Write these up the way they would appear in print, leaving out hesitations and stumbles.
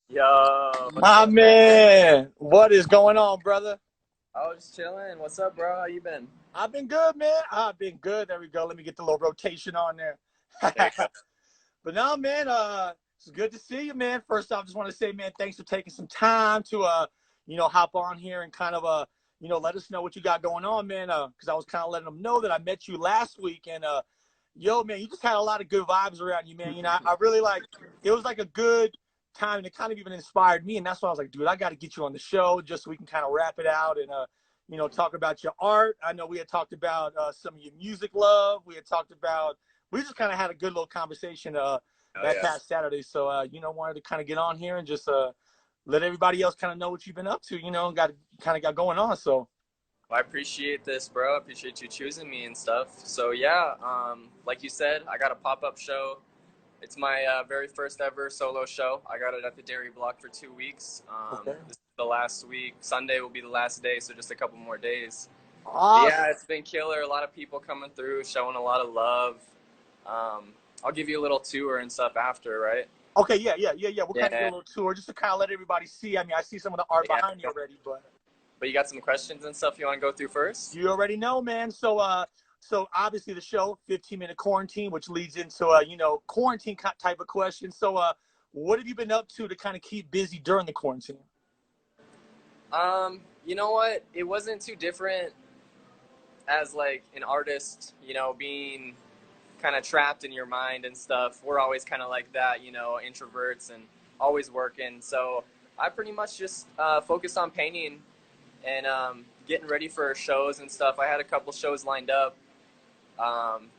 Yo, what's My up, man? man, what is going on, brother? I was just chilling. What's up, bro? How you been? I've been good, man. I've been good. There we go. Let me get the little rotation on there. There you go. But now, man, it's good to see you, man. First off, just want to say, man, thanks for taking some time to, hop on here and kind of, let us know what you got going on, man. Because I was kind of letting them know that I met you last week, and yo, man, you just had a lot of good vibes around you, man. I really like. It was like a good time, and it kind of even inspired me, and that's why I was like, dude, I got to get you on the show just so we can kind of wrap it out and, talk about your art. I know we had talked about some of your music love. We had talked about. We just kind of had a good little conversation Oh that yeah. past Saturday. So, wanted to kind of get on here and just let everybody else kind of know what you've been up to. Got going on. So, Well, I appreciate this, bro. I appreciate you choosing me and stuff. So yeah, like you said, I got a pop-up show. It's my very first ever solo show. I got it at the Dairy Block for 2 weeks. okay, This is the last week. Sunday will be the last day, so just a couple more days. But awesome. yeah, it's been killer. A lot of people coming through, showing a lot of love. I'll give you a little tour and stuff after, right? Okay, yeah. We'll kind of get a Yeah, little tour just to kind of let everybody see. I mean, I see some of the art yeah. behind you already, but But you got some questions and stuff you want to go through first? you already know, man. So obviously the show, 15-minute quarantine, which leads into quarantine type of question. So, what have you been up to kind of keep busy during the quarantine? You know what? It wasn't too different as like an artist, being kind of trapped in your mind and stuff. We're always kind of like that, introverts and always working. So I pretty much just focused on painting and getting ready for shows and stuff. I had a couple shows lined up. Um,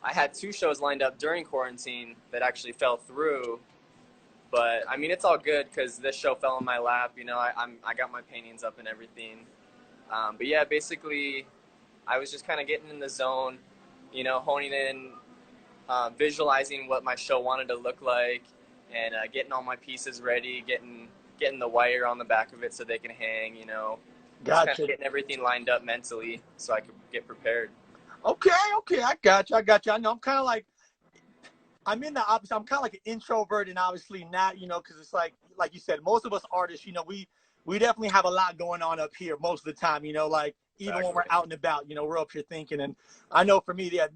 I had 2 shows lined up during quarantine that actually fell through. But I mean, it's all good because this show fell in my lap. I got my paintings up and everything. But yeah, basically, I was just kind of getting in the zone, honing in, visualizing what my show wanted to look like, and getting all my pieces ready, getting the wire on the back of it so they can hang. Just kind of Gotcha. getting everything lined up mentally so I could get prepared. Okay. I got you. I know I'm kind of like I'm in the opposite. I'm kind of like an introvert, and obviously not, because it's like you said, most of us artists, we definitely have a lot going on up here most of the time. Like even when we're Exactly. out and about, we're up here thinking. And I know for me, yeah,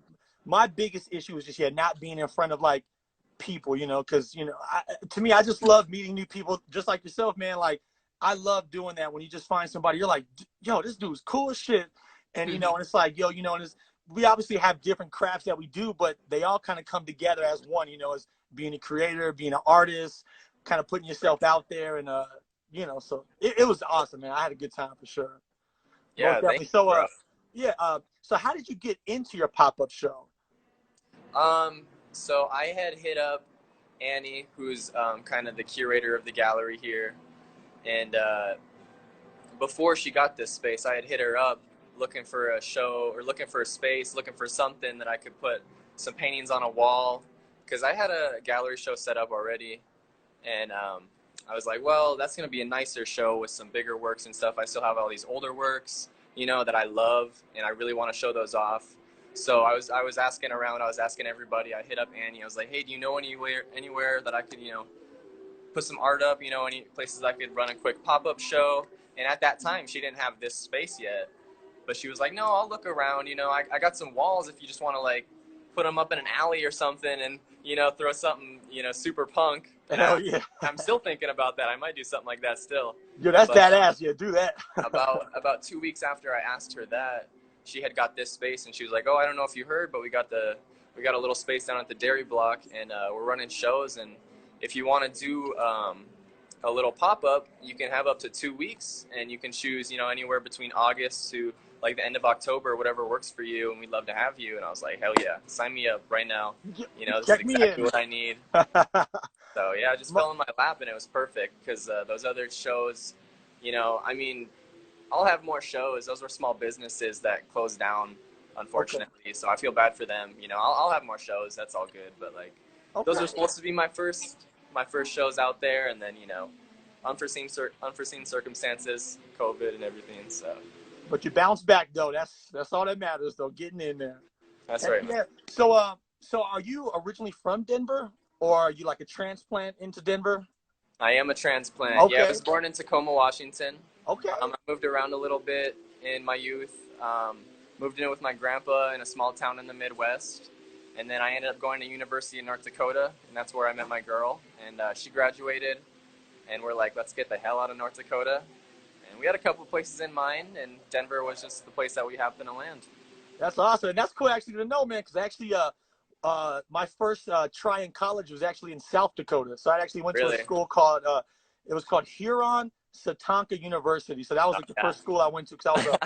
my biggest issue is just not being in front of like people, because to me, I just love meeting new people, just like yourself, man. Like I love doing that when you just find somebody, you're like, yo, this dude's cool as shit, and and it's like, yo, and it's we obviously have different crafts that we do, but they all kind of come together as one, as being a creator, being an artist, kind of putting yourself out there. And, so it was awesome, man. I had a good time for sure. Most Yeah, thank definitely. you, So, bro. yeah. So how did you get into your pop-up show? Um, so I had hit up Annie, who's kind of the curator of the gallery here, and before she got this space, I had hit her up looking for a show or looking for a space, looking for something that I could put some paintings on a wall, because I had a gallery show set up already, and I was like, well, that's gonna be a nicer show with some bigger works and stuff. I still have all these older works, that I love, and I really want to show those off. So I was asking around. I was asking everybody. I hit up Annie. I was like, hey, do you know anywhere that I could put some art up? Any places I could run a quick pop up show? And at that time, she didn't have this space yet. But she was like, no, I'll look around. I got some walls if you just want to like put them up in an alley or something and, throw something, super punk. And Hell yeah. I'm still thinking about that. I might do something like that still. Yo, that's But badass. Yeah, do that. about 2 weeks after I asked her that, she had got this space and she was like, oh, I don't know if you heard, but we got a little space down at the Dairy Block, and we're running shows. And if you want to do a little pop up, you can have up to 2 weeks, and you can choose, anywhere between August to like the end of October, whatever works for you, and we'd love to have you. And I was like, hell yeah, sign me up right now. This is Check me exactly in. what I need. So yeah, it just fell in my lap, and it was perfect because those other shows, I mean, I'll have more shows. Those were small businesses that closed down, Okay. unfortunately. So I feel bad for them. I'll have more shows. That's all good. But like, those Okay. were supposed to be my first shows out there, and then unforeseen circumstances, COVID and everything. So But you bounce back though. That's all that matters though. Getting in there. that's Heck right, man. yeah. So are you originally from Denver, or are you like a transplant into Denver? I am a transplant. Yeah, I Okay. was born in Tacoma, Washington. Okay. I moved around a little bit in my youth. Moved in with my grandpa in a small town in the Midwest. And then I ended up going to University of North Dakota, and that's where I met my girl. And she graduated, and we're like, let's get the hell out of North Dakota. And we had a couple places in mind, and Denver was just the place that we happened to land. That's awesome. And that's cool actually to know, man, because actually my first try in college was actually in South Dakota. So I actually went to a Really? school called it was called Huron Satonka University. So that was Oh, like the yeah. first school I went to because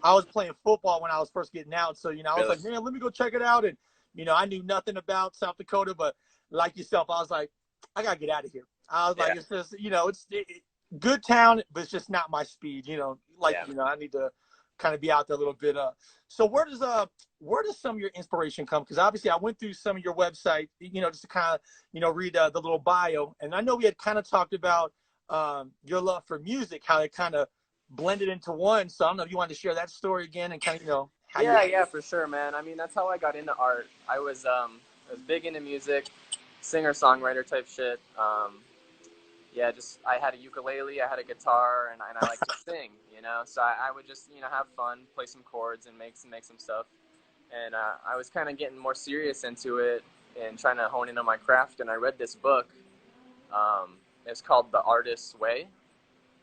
I was playing football when I was first getting out. So I was Really? like, man, let me go check it out. And I knew nothing about South Dakota, but like yourself, I was like, I gotta get out of here. I was Yeah. like, it's just good town, but it's just not my speed. Yeah. I need to kind of be out there a little bit. So where does some of your inspiration come? Because obviously I went through some of your website, just to kind of read the little bio, and I know we had kind of talked about your love for music, how it kind of blended into one. So I don't know if you wanted to share that story again and kind of how you. Yeah, yeah, for sure, man. I mean, that's how I got into art. I was big into music, singer songwriter type shit. Yeah, just I had a ukulele, I had a guitar, and I like to sing, So I would just have fun, play some chords, and make some stuff. And I was kind of getting more serious into it and trying to hone in on my craft. And I read this book. It's called The Artist's Way,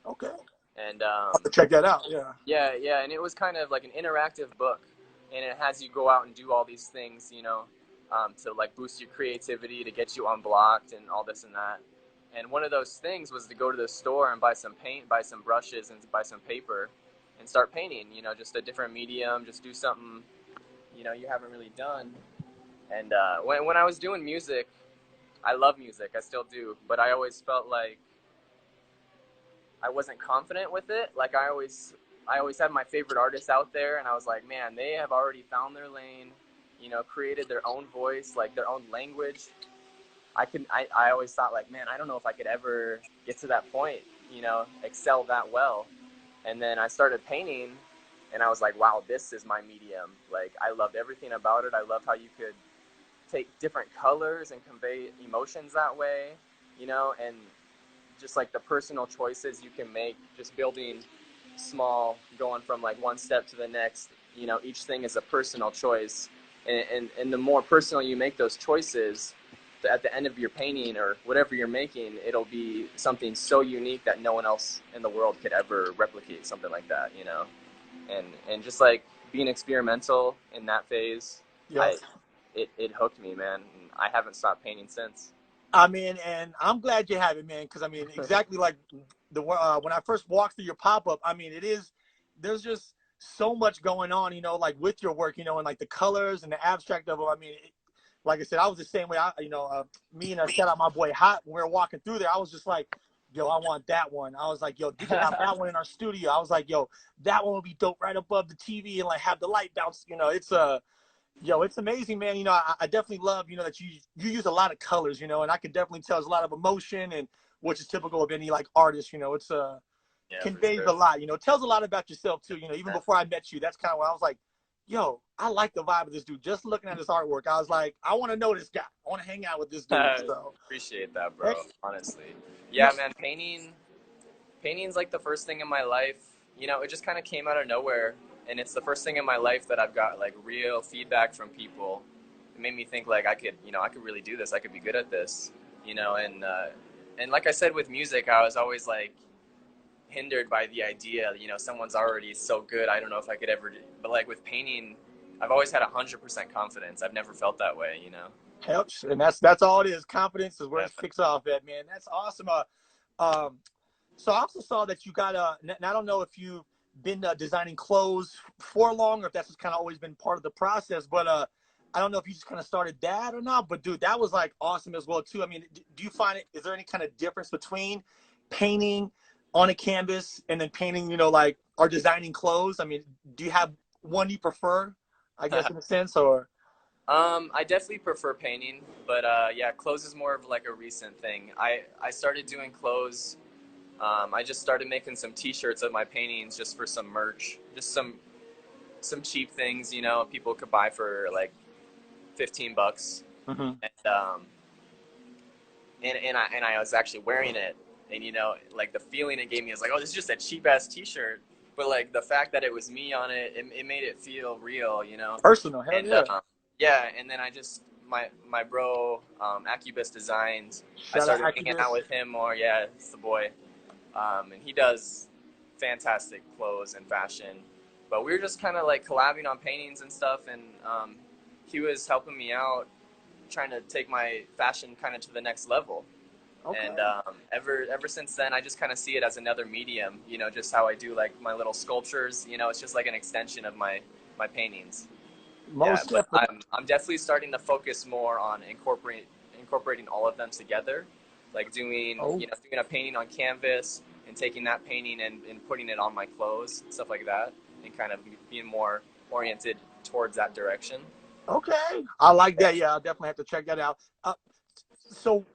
Okay, and I'll have to check that out. Yeah. yeah, yeah, and it was kind of like an interactive book, and it has you go out and do all these things, to like boost your creativity, to get you unblocked, and all this and that. And one of those things was to go to the store and buy some paint, buy some brushes, and buy some paper, and start painting. Just a different medium, just do something, you haven't really done. And when I was doing music, I love music, I still do, but I always felt like I wasn't confident with it. Like I always had my favorite artists out there, and I was like, man, they have already found their lane, created their own voice, like their own language. I always thought like, man, I don't know if I could ever get to that point, excel that well. And then I started painting, and I was like, wow, this is my medium. Like I loved everything about it. I loved how you could take different colors and convey emotions that way, and just like the personal choices you can make, just building small, going from like one step to the next. Each thing is a personal choice, and the more personal you make those choices, at the end of your painting or whatever you're making, it'll be something so unique that no one else in the world could ever replicate something like that. And just like being experimental in that phase, Yep. I it hooked me, man. And I haven't stopped painting since. I mean, and I'm glad you have it, man, because I mean, exactly like when I first walked through your pop up, I mean, there's just so much going on, like with your work, and like the colors and the abstract of it. I mean, like I said, I was the same way. Me and shout out my boy Hot when we were walking through there. I was just like, yo, I want that one. I was like, yo, we could have that one in our studio. I was like, yo, that one would be dope right above the TV and like have the light bounce. It's amazing, man. I definitely love, that you use a lot of colors, and I can definitely tell there's a lot of emotion and which is typical of any like artist, it's Yeah, for conveys sure. a lot, it tells a lot about yourself too. Even before I met you, that's kind of where I was like, yo, I like the vibe of this dude. Just looking at his artwork, I was like, I want to know this guy. I want to hang out with this dude. So Appreciate that, hey, bro. Honestly, you know, yeah, man. Painting's like the first thing in my life. It just kind of came out of nowhere, and it's the first thing in my life that I've got like real feedback from people. It made me think like I could really do this. I could be good at this. And like I said with music, I was always like hindered by the idea. Someone's already so good. I don't know if I could ever do. But like with painting, I've always had 100% confidence. I've never felt that way. helps, and that's all it is. Confidence is where Yeah. it kicks off at, man. That's awesome. Um, So I also saw that you got and I don't know if you've been designing clothes for long or if that's just kind of always been part of the process, but I don't know if you just kind of started that or not. But dude, that was like awesome as well too. I mean, do you find it? Is there any kind of difference between painting on a canvas and then painting, like or designing clothes? I mean, do you have one you prefer? I guess in a sense, or I definitely prefer painting, but yeah, clothes is more of like a recent thing. I started doing clothes. I just started making some T-shirts of my paintings just for some merch, just some cheap things, people could buy for like $15, mm-hmm. and I was actually wearing it, And, you know, like the feeling it gave me is like, oh, this is just a cheap ass t-shirt. But like the fact that it was me on it, it made it feel real, you know? Personal, hell And yeah. yeah, and then I just, my bro, Accubus Designs, I Shout out started hanging out Acubus. with him more. Yeah, it's the boy. And he does fantastic clothes and fashion. But we were just kind of like collabing on paintings and stuff, and he was helping me out, trying to take my fashion kind of to the next level. And Okay. ever since then, I just kind of see it as another medium. You know, just how I do like my little sculptures. You know, it's just like an extension of my paintings. Yeah, Most but definitely. I'm definitely starting to focus more on incorporating all of them together, like doing Oh, you know doing a painting on canvas and taking that painting and putting it on my clothes, stuff like that, and kind of being more oriented towards that direction. okay. I like that. Yeah, I'll definitely have to check that out. So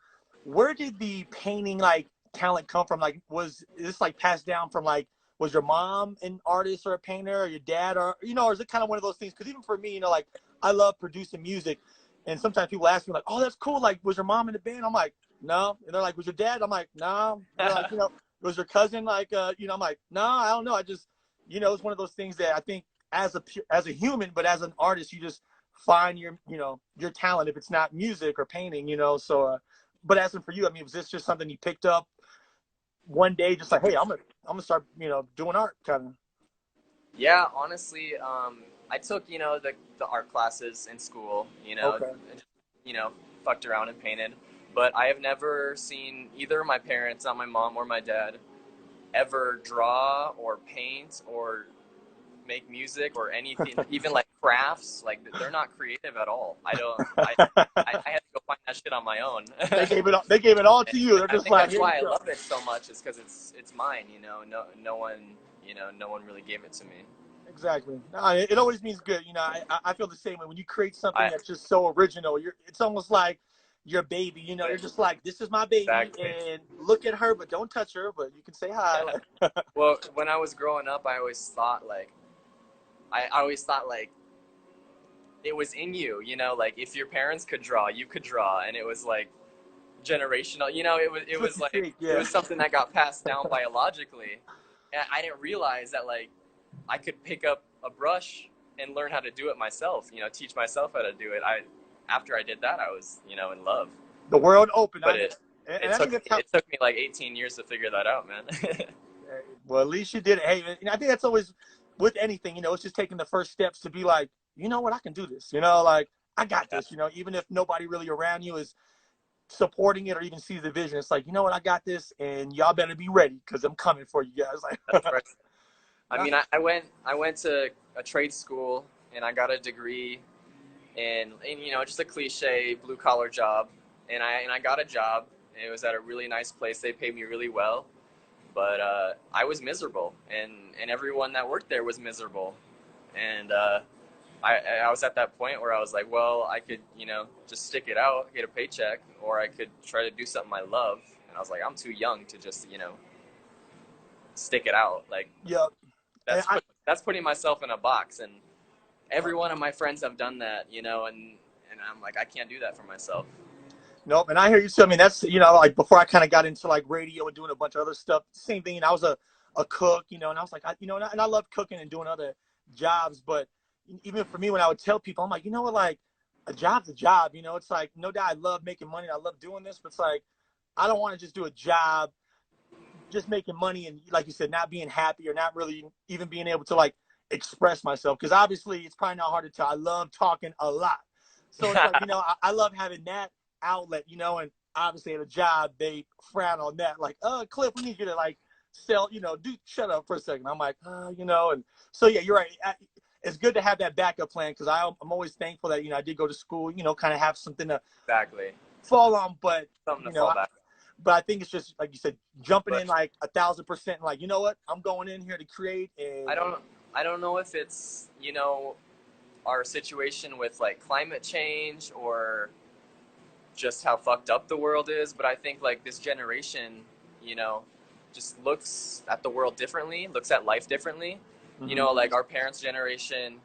where did the painting like talent come from? Like, was this like passed down from like, was your mom an artist or a painter, or your dad, or or is it kind of one of those things? Because even for me, like I love producing music, and sometimes people ask me like, "Oh, that's cool. Like, was your mom in the band?" I'm like, "No," and they're like, "Was your dad?" I'm like, "No." They're like, "Was your cousin like, I'm like, "No, I don't know. I just, it's one of those things that I think as a human, but as an artist, you just find your talent if it's not music or painting, so but as for you, I mean, was this just something you picked up one day, just like, hey, I'm gonna start, doing art, kind of? Yeah, honestly, I took the art classes in school, Okay. and just, you know fucked around and painted, but I have never seen either my parents, not my mom or my dad, ever draw or paint or make music or anything, even like crafts. Like they're not creative at all. I don't. I had to go find that shit on my own. They gave it all. They gave it all to you. And They're I just think like, that's here you why I go. love it so much. Is because it's mine. No one really gave it to me. Exactly. No, it always means good. I feel the same way when you create something I that's just so original. It's almost like your baby. You're just like, this is my baby, exactly. and look at her, but don't touch her. But you can say hi. Like, Well, when I was growing up, I always thought like it was in you. Like if your parents could draw, you could draw, and it was like generational. It it's what was you like think. it Yeah. was something that got passed down biologically. And I didn't realize that like I could pick up a brush and learn how to do it myself. Teach myself how to do it. I After I did that, I was in love. The world open. But And I think that's how. it took me like 18 years to figure that out, man. Well, at least you did it. Hey, I think that's always with anything. It's just taking the first steps to be like, you know what, I can do this. Like I got Yeah, this. Even if nobody really around you is supporting it or even sees the vision, it's like, you know what, I got this, and y'all better be ready because I'm coming for you guys. that's right. I Like, mean, I went to a trade school and I got a degree and just a cliche blue collar job, and I got a job. It was at a really nice place. They paid me really well, but I was miserable, and everyone that worked there was miserable, and I was at that point where I was like, well, I could just stick it out, get a paycheck, or I could try to do something I love. And I was like, I'm too young to just stick it out. Like yeah, and that's putting myself in a box, and uh, every one of my friends have done that, and I'm like, I can't do that for myself. nope. And I hear you too. I mean, that's like before I kind of got into like radio and doing a bunch of other stuff. Same thing. I was a cook, and I was like, and I love cooking and doing other jobs. But even for me, when I would tell people, I'm like, you know what, like a job's a job. It's like no doubt I love making money. I love doing this, but it's like I don't want to just do a job, just making money and like you said, not being happy or not really even being able to like express myself. Because obviously, it's probably not hard to tell. I love talking a lot, so it's like I love having that outlet, and obviously at a job they frown on that, like, Cliff, we need you to like sell, do shut up for a second. I'm like, and so yeah, you're right. It's good to have that backup plan because I'm always thankful that I did go to school, kind of have something to Exactly. fall on, but Something to you know, fall I, back on. but I think it's just like you said, jumping But in like 1,000%, like, you know what, I'm going in here to create. I And don't I don't know if it's our situation with like climate change or just how fucked up the world is, but I think like this generation, you know, just looks at the world differently, looks at life differently. mm-hmm. Like our parents' generation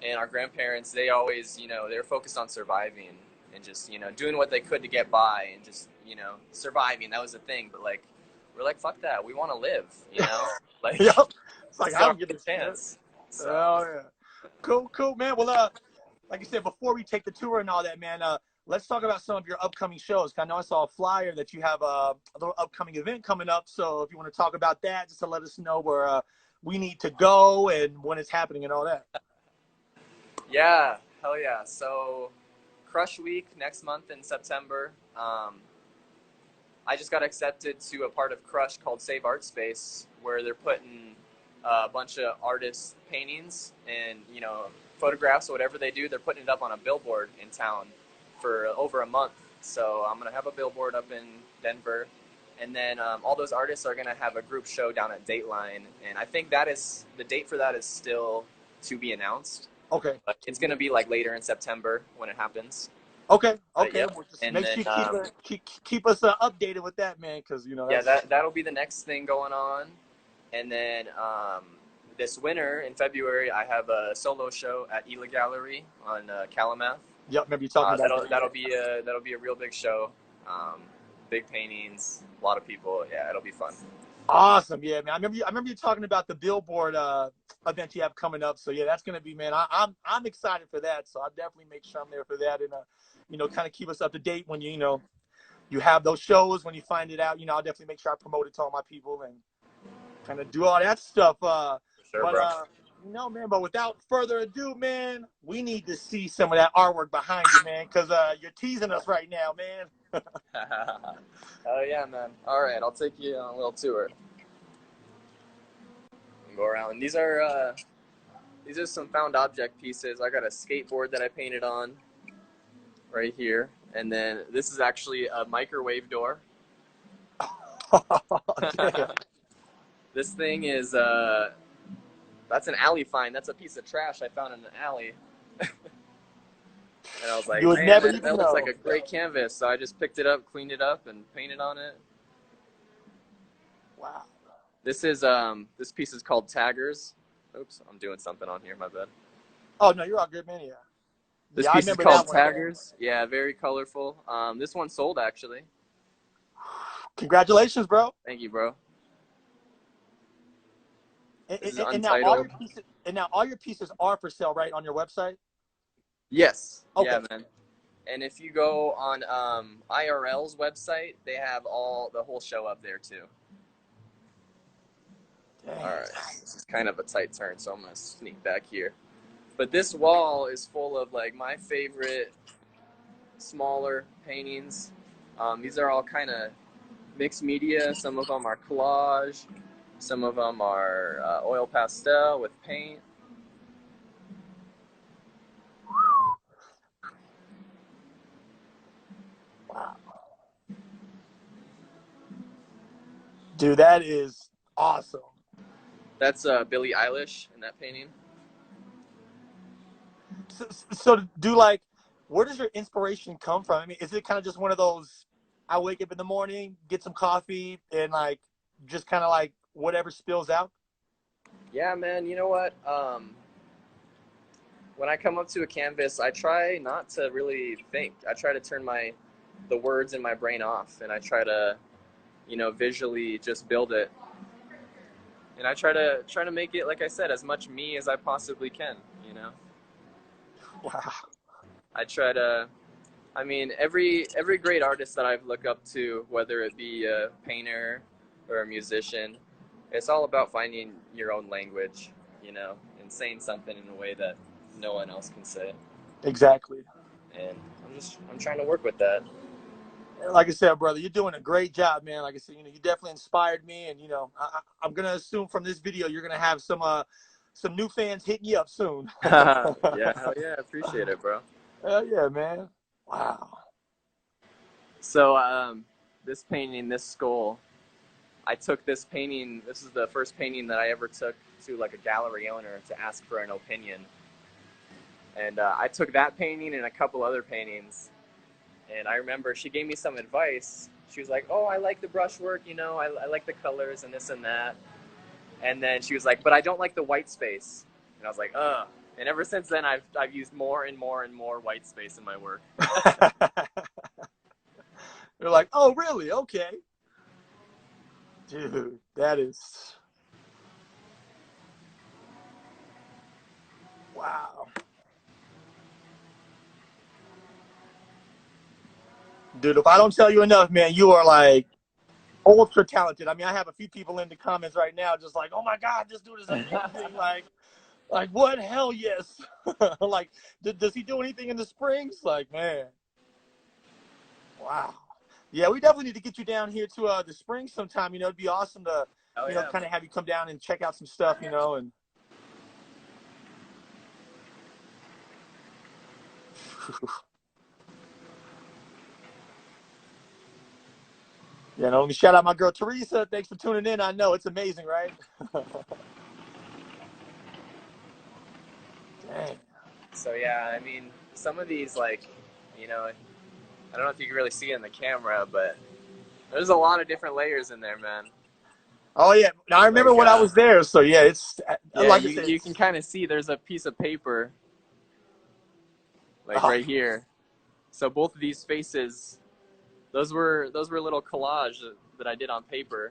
and our grandparents, they always, they're focused on surviving and just, doing what they could to get by and just, surviving. That was the thing. But like we're like, fuck that. We want to live, you know? Like, Yep. It's like, it's I our don't give a chance. So. Oh yeah. Cool, man. Well, like I said, before we take the tour and all that, man, let's talk about some of your upcoming shows. I know I saw a flyer that you have a little upcoming event coming up. So if you want to talk about that, just to let us know where we need to go and when it's happening and all that. Yeah, hell yeah. So Crush Week next month in September. I just got accepted to a part of Crush called Save Art Space, where they're putting a bunch of artists' paintings and, you know, photographs or whatever they do. They're putting it up on a billboard in town for over a month. So I'm going to have a billboard up in Denver. And then all those artists are going to have a group show down at Dateline. And I think that is, the date for that is still to be announced. Okay. But it's going to be like later in September when it happens. Okay. Yep. Well, just And make then, sure you keep us updated with that, man, because, you know, yeah, that's... that'll be the next thing going on. And then this winter in February, I have a solo show at Ela Gallery on Calumet. Yep, remember you talking about that. That'll be a real big show. Big paintings, a lot of people. Yeah, it'll be fun. Awesome, yeah, man. I remember you talking about the billboard event you have coming up. So yeah, that's gonna be, man. I'm excited for that. So I'll definitely make sure I'm there for that, and you know, kind of keep us up to date when you know you have those shows. When you find it out, you know, I'll definitely make sure I promote it to all my people and kind of do all that stuff. Sure, bro. You know, man. But without further ado, man, we need to see some of that artwork behind you, man, because you're teasing us right now, man. Oh yeah, man. All right, I'll take you on a little tour. Go around. And these are some found object pieces. I got a skateboard that I painted on right here, and then this is actually a microwave door. This thing is that's an alley find. That's a piece of trash I found in an alley. And I was like, You would man, never that looks like a great canvas. So I just picked it up, cleaned it up, and painted on it. Wow. This is this piece is called Taggers. Oops, I'm doing something on here. My bad. Oh no, you're all good, man. Yeah. This Yeah, piece is called Taggers. Yeah, very colorful. This one sold actually. Congratulations, bro. Thank you, bro. And now all your pieces are for sale, right, on your website? Yes. Okay. Yeah, man. And if you go on IRL's website, they have the whole show up there too. Dang. All right. This is kind of a tight turn, so I'm gonna sneak back here. But this wall is full of like my favorite smaller paintings. These are all kind of mixed media. Some of them are collage. Some of them are oil pastel with paint. Wow. Dude, that is awesome. That's Billie Eilish in that painting. So do like, where does your inspiration come from? I mean, is it kind of just one of those, I wake up in the morning, get some coffee, and like, just kind of like whatever spills out? Yeah, man. You know what? When I come up to a canvas, I try not to really think. I try to turn the words in my brain off, and I try to, you know, visually just build it. And I try to make it, like I said, as much me as I possibly can, you know? Wow. I try to, I mean, every great artist that I've looked up to, whether it be a painter or a musician, it's all about finding your own language, you know, and saying something in a way that no one else can say. Exactly. And I'm trying to work with that. Like I said, brother, you're doing a great job, man. Like I said, you know, you definitely inspired me, and you know, I'm gonna assume from this video you're gonna have some new fans hitting you up soon. Yeah, hell yeah, appreciate it, bro. Hell yeah, man. Wow. So this painting, this skull, I took this painting. This is the first painting that I ever took to like a gallery owner to ask for an opinion. And I took that painting and a couple other paintings. And I remember she gave me some advice. She was like, oh, I like the brushwork, you know, I like the colors and this and that. And then she was like, but I don't like the white space. And I was like, ugh. And ever since then, I've used more and more and more white space in my work. You're like, oh, really? Okay. Dude, that is wow. Dude, if I don't tell you enough, man, you are like ultra talented. I mean, I have a few people in the comments right now just like, oh my God, this dude is amazing. Like what? Hell yes. Like, does he do anything in the springs? Like, man, wow. Yeah, we definitely need to get you down here to the springs sometime. It'd be awesome to, Oh yeah, kind of have you come down and check out some stuff, and let me shout out my girl Teresa. Thanks for tuning in. I know it's amazing, right? Dang. so yeah, I mean, some of these, like, I don't know if you can really see it in the camera, but there's a lot of different layers in there, man. Oh yeah. Now I remember Like, when I was there. So yeah, it's yeah, like I you said. you can kind of see there's a piece of paper, like Oh, right here. So both of these faces, those were little collage that I did on paper,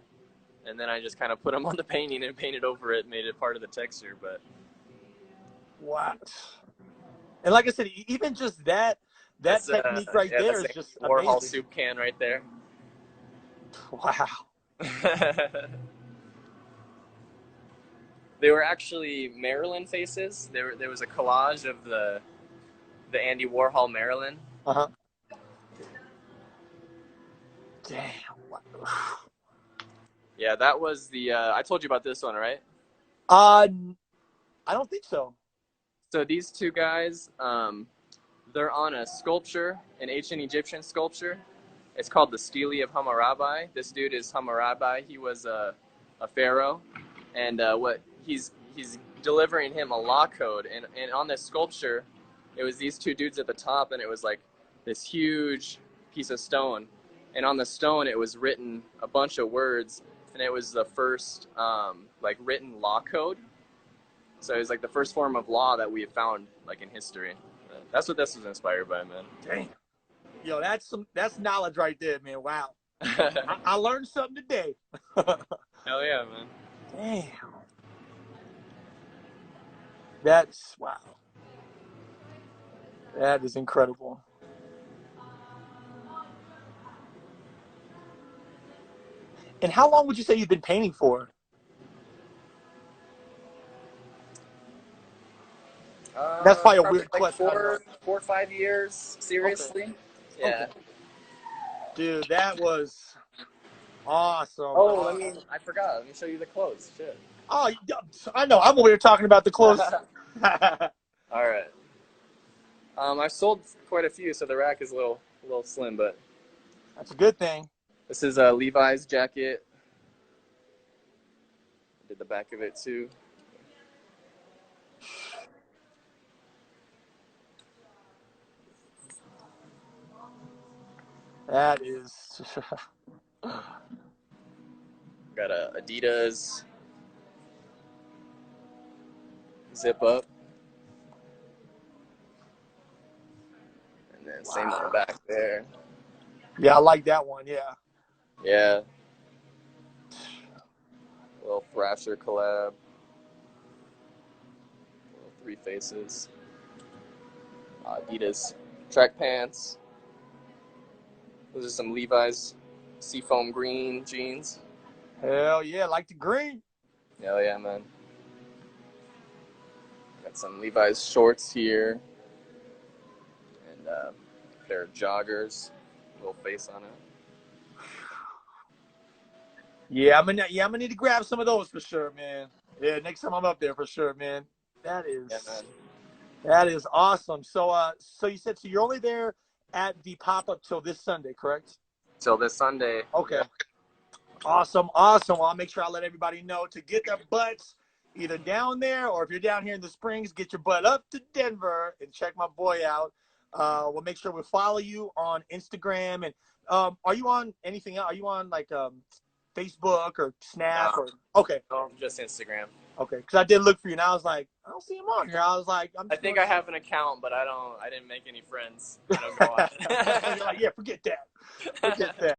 and then I just kind of put them on the painting and painted over it, made it part of the texture. But wow. And like I said, even just that that's technique right yeah, there that's is a just Warhol amazing. soup can right there. Wow. They were actually Maryland faces. There was a collage of the Andy Warhol Maryland. Uh-huh. Damn. Yeah, that was the. I told you about this one, right? Uh, I don't think so. So these two guys, they're on a sculpture, an ancient Egyptian sculpture. It's called the Stele of Hammurabi. This dude is Hammurabi. He was a pharaoh, and what he's delivering him a law code. And on this sculpture, it was these two dudes at the top, and it was like this huge piece of stone. And on the stone, it was written a bunch of words, and it was the first like written law code. So it was like the first form of law that we have found like in history. That's what this was inspired by, man. Damn. Yo, that's knowledge right there, man. Wow. I learned something today. Hell yeah, man. Damn. That's wow. That is incredible. And how long would you say you've been painting for? That's probably a Probably weird like question. I know. 4 or 5 years. Okay. Seriously. Okay. Yeah. Dude, that was awesome. Oh, I forgot. Let me show you the clothes. Shit. Oh, I know. I'm over here talking about the clothes. That's All right. I've sold quite a few, so the rack is a little slim, but a good thing. this is a Levi's jacket. Did the back of it too. That is. Got a Adidas zip up, and then same on the Wow. back there. Yeah, I like that one. Yeah. Yeah. Little Thrasher collab. Little three faces. Adidas track pants. Those are some Levi's seafoam green jeans. Hell yeah, like the green. Hell yeah, man. Got some Levi's shorts here. And a pair of joggers. Little face on it. Yeah, I'm gonna need to grab some of those for sure, man. Yeah, next time I'm up there for sure, man. That Yeah, is man. that is awesome. So you said you're only there at the pop up till this Sunday, correct? Till this Sunday. Okay. Yeah. Awesome, awesome. Well, I'll make sure I let everybody know to get their butts either down there, or if you're down here in the Springs, get your butt up to Denver and check my boy out. We'll make sure we follow you on Instagram. And are you on anything else? Are you on like Facebook or Snap or okay? No, just Instagram. Okay, because I did look for you and I was like, I don't see him on here. I was like, I think I have an account, but I didn't make any friends. I don't go on it. You're like, yeah, forget that. Forget that.